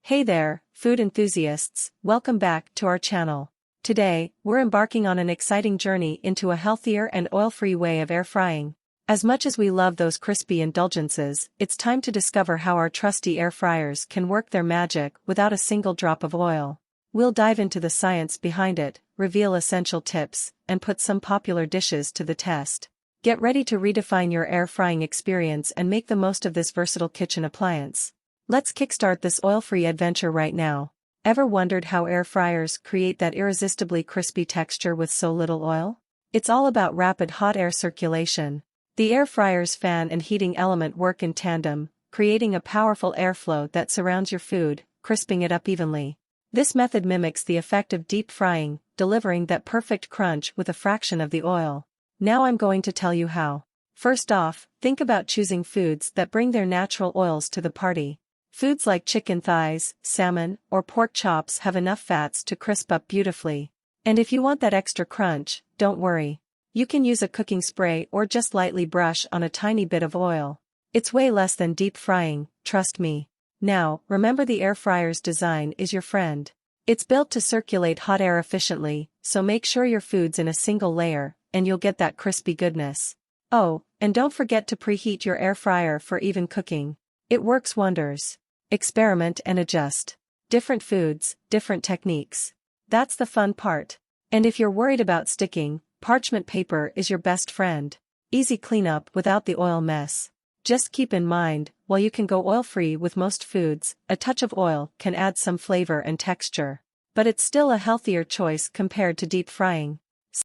Hey there, food enthusiasts, welcome back to our channel. Today, we're embarking on an exciting journey into a healthier and oil-free way of air frying. As much as we love those crispy indulgences, it's time to discover how our trusty air fryers can work their magic without a single drop of oil. We'll dive into the science behind it, reveal essential tips, and put some popular dishes to the test. Get ready to redefine your air frying experience and make the most of this versatile kitchen appliance. Let's kickstart this oil-free adventure right now. Ever wondered how air fryers create that irresistibly crispy texture with so little oil? It's all about rapid hot air circulation. The air fryer's fan and heating element work in tandem, creating a powerful airflow that surrounds your food, crisping it up evenly. This method mimics the effect of deep frying, delivering that perfect crunch with a fraction of the oil. Now I'm going to tell you how. First off, think about choosing foods that bring their natural oils to the party. Foods like chicken thighs, salmon, or pork chops have enough fats to crisp up beautifully. And if you want that extra crunch, don't worry. You can use a cooking spray or just lightly brush on a tiny bit of oil. It's way less than deep frying, trust me. Now, remember the air fryer's design is your friend. It's built to circulate hot air efficiently, so make sure your food's in a single layer, and you'll get that crispy goodness. Oh, and don't forget to preheat your air fryer for even cooking. It works wonders. Experiment and adjust. Different foods, different techniques. That's the fun part. And if you're worried about sticking, parchment paper is your best friend. Easy cleanup without the oil mess. Just keep in mind, while you can go oil-free with most foods, a touch of oil can add some flavor and texture. But it's still a healthier choice compared to deep frying.